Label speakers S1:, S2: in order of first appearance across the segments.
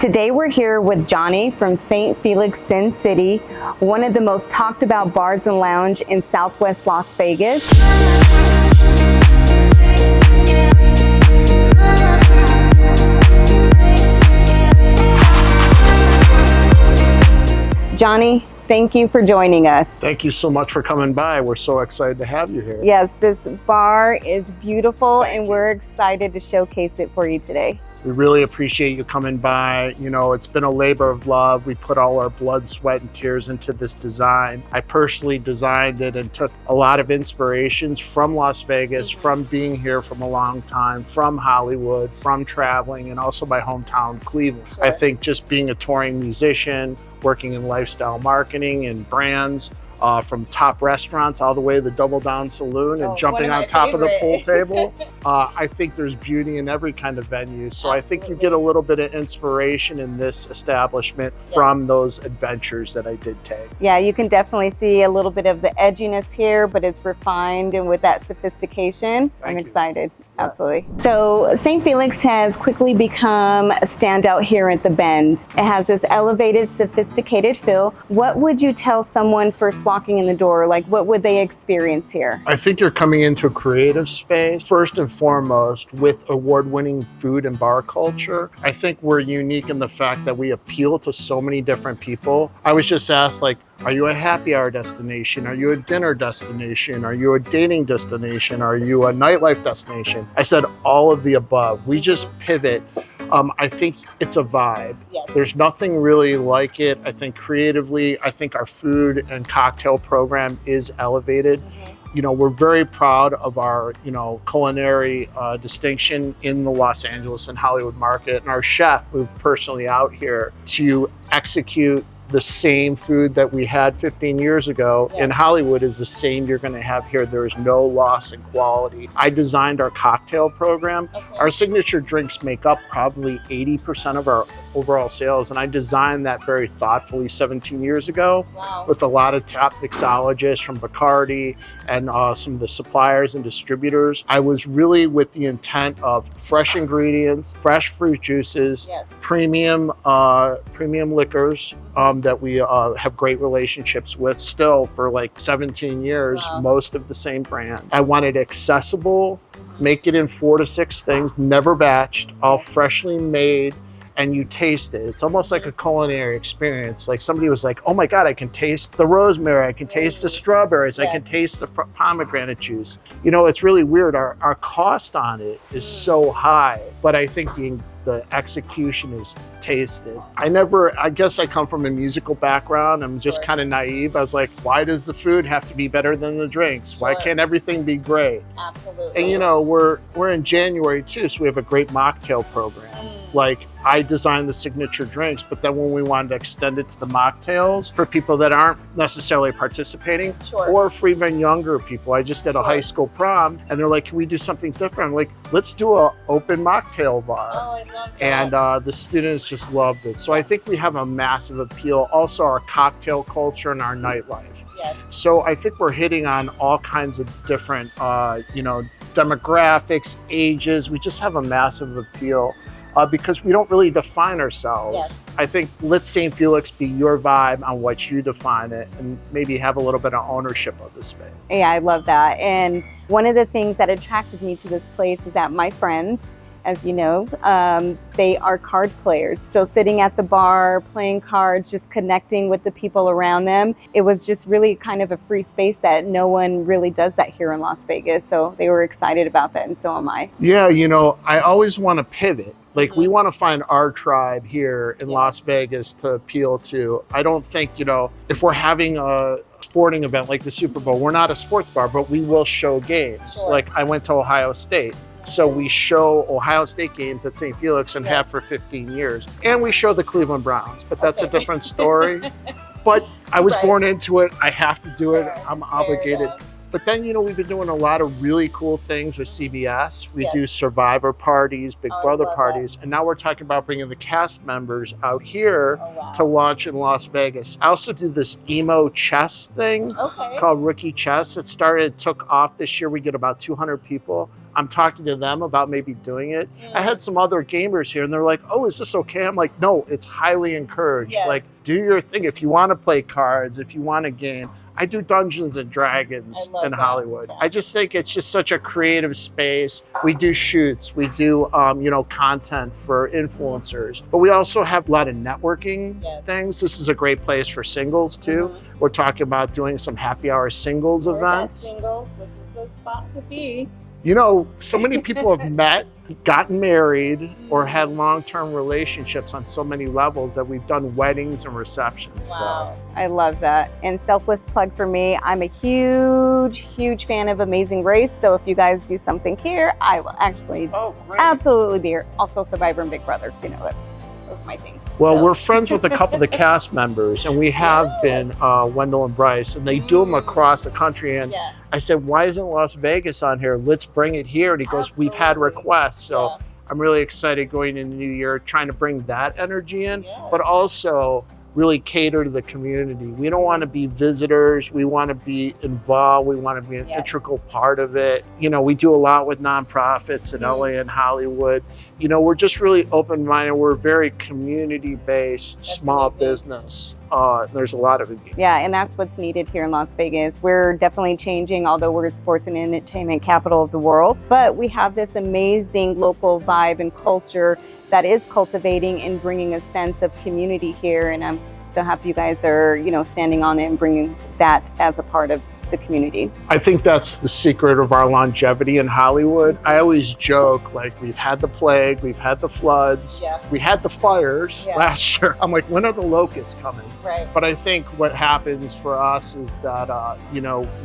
S1: Today we're here with Johnny from St. Felix Sin City, one of the most talked about bars and lounge in Southwest Las Vegas. Johnny, thank you for joining us.
S2: Thank you so much for coming by. We're so excited to have you here.
S1: Yes, this bar is beautiful and we're excited to showcase it for you today.
S2: We really appreciate you coming by. You know, it's been a labor of love. We put all our blood, sweat, and tears into this design. I personally designed it and took a lot of inspirations from Las Vegas, from being here from a long time, from Hollywood, from traveling, and also my hometown, Cleveland.
S1: Sure.
S2: I think just being a touring musician, working in lifestyle marketing and brands, from top restaurants all the way to the Double Down Saloon and jumping on top of the pool table. I think there's beauty in every kind of venue. So I think you get a little bit of inspiration in this establishment from those adventures that I did take.
S1: Yeah, you can definitely see a little bit of the edginess here, but it's refined and with that sophistication. I'm excited. Yes. Absolutely. So St. Felix has quickly become a standout here at the Bend. It has this elevated, sophisticated feel. What would you tell someone first walking in the door? Like, what would they experience here?
S2: I think you're coming into a creative space, first and foremost, with award-winning food and bar culture. I think we're unique in the fact that we appeal to so many different people. I was just asked, like, are you a happy hour destination? Are you a dinner destination? Are you a dating destination? Are you a nightlife destination? I said all of the above. We just pivot. I think it's a vibe. Yes. There's nothing really like it. I think creatively, I think our food and cocktail program is elevated. You know, we're very proud of our, culinary distinction in the Los Angeles and Hollywood market. And our chef moved personally out here to execute the same food that we had 15 years ago in Hollywood is the same you're going to have here. There is no loss in quality. I designed our cocktail program. Our signature drinks make up probably 80% of our overall sales, and I designed that very thoughtfully 17 years ago with a lot of top mixologists from Bacardi and some of the suppliers and distributors. I was really with the intent of fresh ingredients, fresh fruit juices, premium liquors, that we have great relationships with still for like 17 years, most of the same brand. I wanted accessible, make it in 4 to 6 things, never batched, all freshly made, and you taste it. It's almost like a culinary experience. Like somebody was like, oh my God, I can taste the rosemary, I can taste the strawberries, I can taste the pomegranate juice. You know, it's really weird. Our cost on it is so high, but I think the execution is tasted. I guess I come from a musical background. I'm just kind of naive. I was like, why does the food have to be better than the drinks? Why can't everything be great? Absolutely. And we're in January too, so we have a great mocktail program. Like, I designed the signature drinks, but then when we wanted to extend it to the mocktails for people that aren't necessarily participating or for even younger people. I just did a high school prom and they're like, can we do something different? I'm like, let's do an open mocktail bar. Oh, I love that. And the students just loved it. So I think we have a massive appeal. Also our cocktail culture and our nightlife. Yes. So I think we're hitting on all kinds of different, demographics, ages. We just have a massive appeal. Because we don't really define ourselves. Yes. I think let St. Felix be your vibe on what you define it and maybe have a little bit of ownership of the space.
S1: Yeah, I love that. And one of the things that attracted me to this place is that my friends, as you know, they are card players. So sitting at the bar, playing cards, just connecting with the people around them, it was just really kind of a free space that no one really does that here in Las Vegas. So they were excited about that, and so am I.
S2: Yeah, I always want to pivot. Like, we want to find our tribe here in Las Vegas to appeal to. I don't think, if we're having a sporting event like the Super Bowl, we're not a sports bar, but we will show games. Like, I went to Ohio State. So we show Ohio State games at St. Felix and have for 15 years. And we show the Cleveland Browns, but that's a different story. But I was born into it. I have to do it. I'm obligated. But then, we've been doing a lot of really cool things with CBS. We
S1: Yes.
S2: do survivor parties, Big
S1: Oh, I
S2: Brother
S1: love
S2: parties, and now we're talking about bringing the cast members out here
S1: Oh, wow.
S2: to launch in Las Vegas. I also do this emo chess thing
S1: Okay.
S2: called Rookie Chess. Took off this year. We get about 200 people. I'm talking to them about maybe doing it. I had some other gamers here and they're like, oh, is this okay? I'm like, no, it's highly encouraged.
S1: Yes.
S2: Like, do your thing. If you want to play cards, if you want to game. I do Dungeons and Dragons
S1: I love
S2: in
S1: that.
S2: Hollywood.
S1: Yeah.
S2: I just think it's just such a creative space. We do shoots, we do content for influencers, but we also have a lot of networking
S1: Yes.
S2: things. This is a great place for singles too. We're talking about doing some happy hour singles events.
S1: Singles, this is the spot to be.
S2: So many people have met, gotten married, or had long-term relationships on so many levels that we've done weddings and receptions.
S1: Wow. I love that. And selfless plug for me, I'm a huge fan of Amazing Race. So if you guys do something here, I will actually absolutely be here. Also Survivor and Big Brother, those are my things.
S2: Well, we're friends with a couple of the cast members, and we have been, Wendell and Bryce, and they do them across the country. And I said, why isn't Las Vegas on here? Let's bring it here. And he goes, we've had requests. So I'm really excited going into the new year, trying to bring that energy in, but also really cater to the community. We don't want to be visitors. We want to be involved. We want to be an integral part of it. We do a lot with nonprofits in LA and Hollywood. We're just really open-minded. We're very community-based, small business. There's a lot of it.
S1: Yeah, and that's what's needed here in Las Vegas. We're definitely changing, although we're sports and entertainment capital of the world, but we have this amazing local vibe and culture that is cultivating and bringing a sense of community here. And I'm so happy you guys are, standing on it and bringing that as a part of the community.
S2: I think that's the secret of our longevity in Hollywood. I always joke, like, we've had the plague, we've had the floods, we had the fires last year. I'm like, when are the locusts coming?
S1: Right.
S2: But I think what happens for us is that,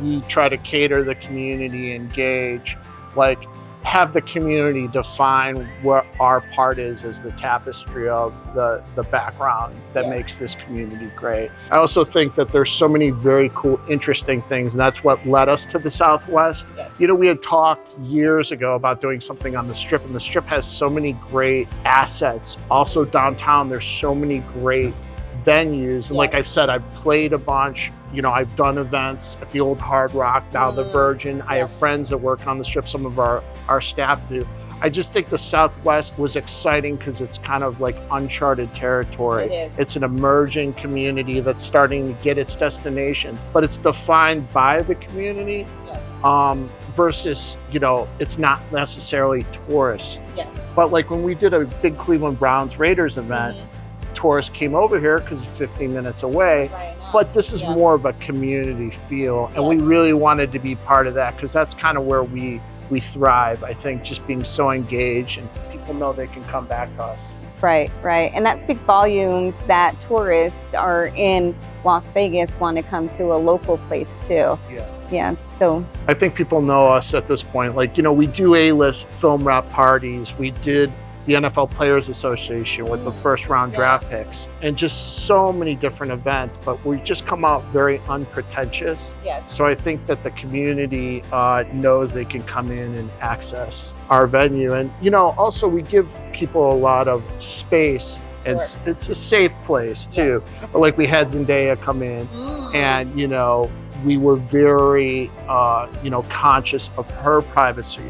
S2: we try to cater the community, engage, have the community define what our part is as the tapestry of the background that makes this community great. I also think that there's so many very cool, interesting things, and that's what led us to the Southwest. We had talked years ago about doing something on the Strip, and the Strip has so many great assets. Also downtown, there's so many great venues. And like I've said, I've played a bunch. I've done events at the old Hard Rock, now the Virgin. I have friends that work on the Strip, some of our staff do. I just think the Southwest was exciting because it's kind of like uncharted territory. It's an emerging community that's starting to get its destinations, but it's defined by the community versus, it's not necessarily tourists. But like when we did a big Cleveland Browns Raiders event, tourists came over here because it's 15 minutes away. But this is more of a community feel, and we really wanted to be part of that because that's kind of where we thrive. I think just being so engaged, and people know they can come back to us.
S1: Right. And that speaks volumes that tourists are in Las Vegas want to come to a local place too. So
S2: I think people know us at this point. We do A-list film wrap parties. We did the NFL Players Association with the first round draft picks, and just so many different events, but we just come out very unpretentious. So I think that the community knows they can come in and access our venue. And, also we give people a lot of space, and it's a safe place too. Like we had Zendaya come in and, we were very, conscious of her privacy,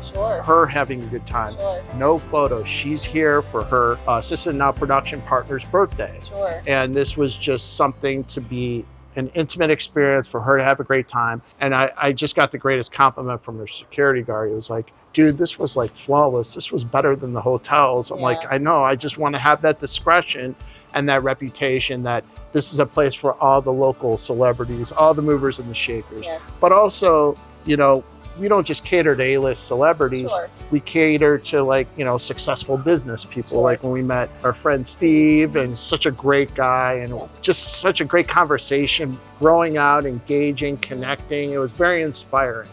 S2: her having a good time. No photos. She's here for her assistant now production partner's birthday. And this was just something to be an intimate experience for her to have a great time. And I just got the greatest compliment from her security guard. He was like, dude, this was like flawless. This was better than the hotels. I'm like, I know, I just want to have that discretion and that reputation that this is a place for all the local celebrities, all the movers and the shakers. But also, we don't just cater to A-list celebrities. We cater to successful business people. Like when we met our friend Steve, and such a great guy, and just such a great conversation, growing out, engaging, connecting. It was very inspiring,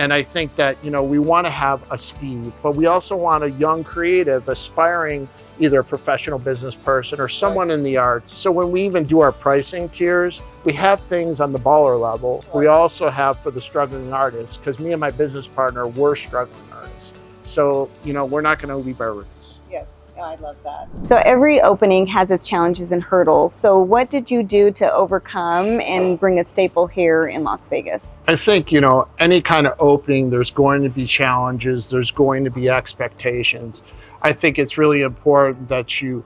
S2: And I think that, we want to have a Steve, but we also want a young creative, aspiring, either a professional business person or someone in the arts. So when we even do our pricing tiers, we have things on the baller level. We also have for the struggling artists, because me and my business partner, we're struggling artists. So, we're not going to leave our roots.
S1: Yes. I love that. So every opening has its challenges and hurdles. So what did you do to overcome and bring a staple here in Las Vegas?
S2: I think, any kind of opening, there's going to be challenges, there's going to be expectations. I think it's really important that you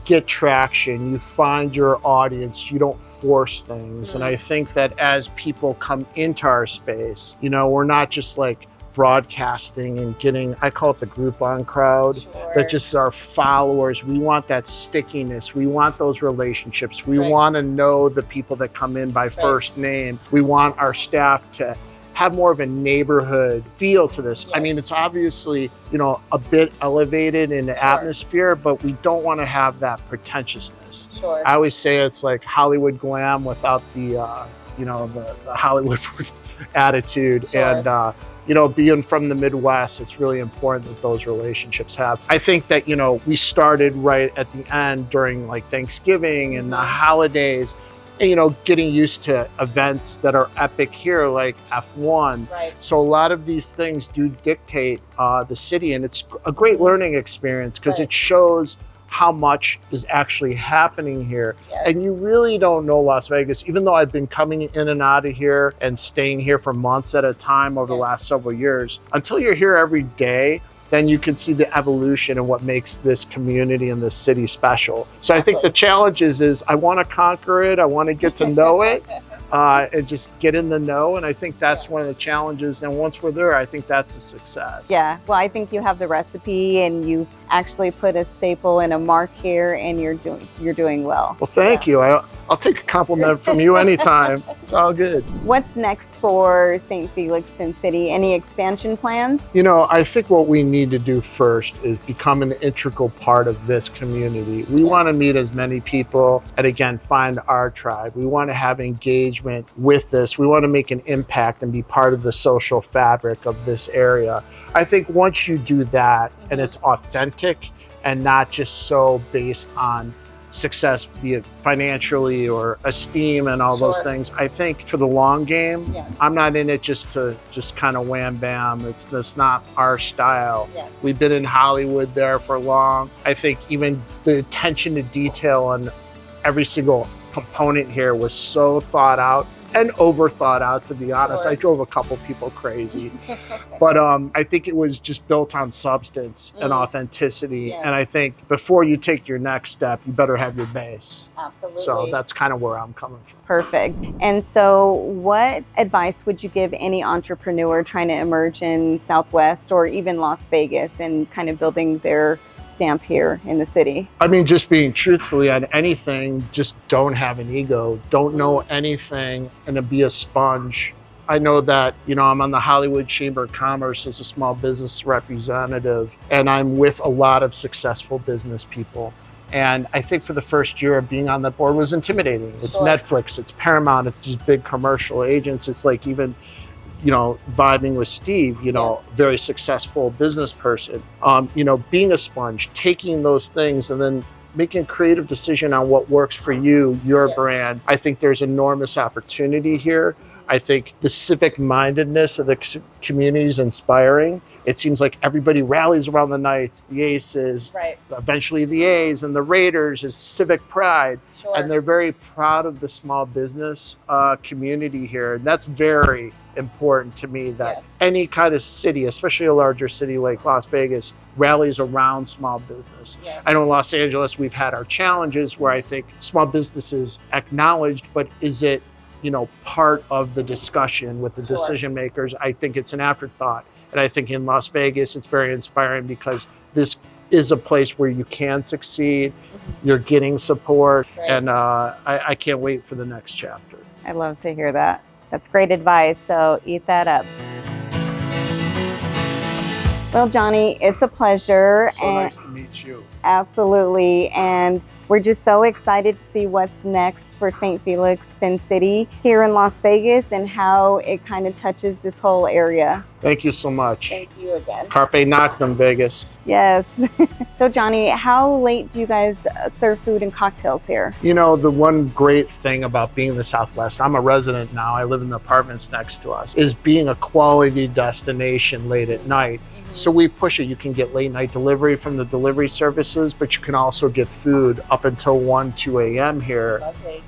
S2: get traction, you find your audience, you don't force things. And I think that as people come into our space, we're not just like broadcasting and getting, I call it the Groupon crowd, that just are followers. We want that stickiness. We want those relationships. We want to know the people that come in by first name. We want our staff to have more of a neighborhood feel to this. I mean, it's obviously, a bit elevated in the atmosphere, but we don't want to have that pretentiousness. I always say it's like Hollywood glam without the, the Hollywood attitude. And, being from the Midwest, it's really important that those relationships have. I think that, we started right at the end during like Thanksgiving and the holidays, and, getting used to events that are epic here, like F1. So a lot of these things do dictate the city, and it's a great learning experience because it shows how much is actually happening here. And you really don't know Las Vegas, even though I've been coming in and out of here and staying here for months at a time over the last several years. Until you're here every day, then you can see the evolution and what makes this community and this city special. So I think the challenge is I want to conquer it, I want to get to know it, and just get in the know. And I think that's one of the challenges. And once we're there, I think that's a success.
S1: Yeah, well, I think you have the recipe and you actually put a staple and a mark here, and you're doing well.
S2: Well, thank you. I'll take a compliment from you anytime. It's all good.
S1: What's next for St. Felix Sin City? Any expansion plans?
S2: I think what we need to do first is become an integral part of this community. We want to meet as many people and, again, find our tribe. We want to have engagement with this. We want to make an impact and be part of the social fabric of this area. I think once you do that and it's authentic and not just so based on success, be it financially or esteem and all those things, I think for the long game, I'm not in it just to kind of wham bam. That's not our style. We've been in Hollywood there for long. I think even the attention to detail on every single component here was so thought out and over thought out, to be honest. I drove a couple people crazy, but I think it was just built on substance and authenticity. And I think before you take your next step, you better have your base.
S1: Absolutely.
S2: So that's kind of where I'm coming from.
S1: Perfect. And so what advice would you give any entrepreneur trying to emerge in Southwest or even Las Vegas and kind of building their stamp here in the city?
S2: I mean, just being truthfully on anything, just don't have an ego, don't know anything, and to be a sponge. I know that, I'm on the Hollywood Chamber of Commerce as a small business representative, and I'm with a lot of successful business people. And I think for the first year of being on that board was intimidating. It's Netflix, it's Paramount, it's these big commercial agents. It's like even vibing with Steve, very successful business person, being a sponge, taking those things and then making a creative decision on what works for you, your brand. I think there's enormous opportunity here. I think the civic mindedness of the community is inspiring. It seems like everybody rallies around the Knights, the Aces, eventually the A's, and the Raiders is civic pride. And they're very proud of the small business community here. And that's very important to me, that any kind of city, especially a larger city like Las Vegas, rallies around small business. I know in Los Angeles, we've had our challenges where I think small business is acknowledged, but is it, part of the discussion with the decision makers? I think it's an afterthought. And I think in Las Vegas, it's very inspiring because this is a place where you can succeed, you're getting support, and I can't wait for the next chapter.
S1: I love to hear that. That's great advice, so eat that up. Well, Johnny, it's a pleasure.
S2: So nice to meet you.
S1: Absolutely, and We're just so excited to see what's next for St. Felix Sin City here in Las Vegas and how it kind of touches this whole area.
S2: Thank you so much.
S1: Thank you again.
S2: Carpe Noctem, Vegas.
S1: Yes. So Johnny, how late do you guys serve food and cocktails here?
S2: You know, the one great thing about being in the Southwest, I'm a resident now, I live in the apartments next to us, is being a quality destination late at night. So we push it. You can get late night delivery from the delivery services, but you can also get food up until 1, 2 a.m. here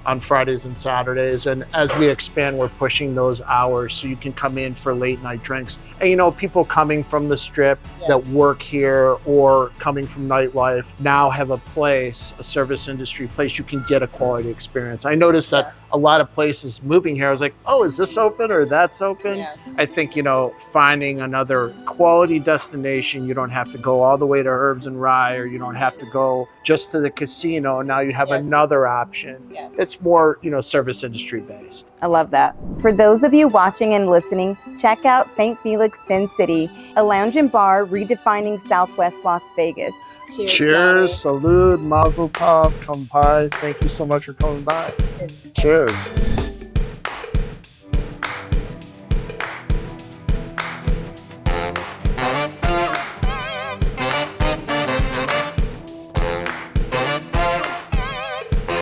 S2: on Fridays and Saturdays. And as we expand, we're pushing those hours so you can come in for late night drinks. And you know, people coming from the Strip that work here or coming from nightlife now have a place, a service industry place, you can get a quality experience. I noticed that a lot of places moving here, I was like, oh, is this open or that's open?
S1: Yes.
S2: I think, you know, finding another quality destination, you don't have to go all the way to Herbs and Rye, or you don't have to go just to the casino. Now you have another option.
S1: Yes.
S2: It's more, you know, service industry based.
S1: I love that. For those of you watching and listening, check out St. Felix Sin City, a lounge and bar redefining Southwest Las Vegas.
S2: Cheers, salud, mazel tov, kampai. Thank you so much for coming by. Cheers.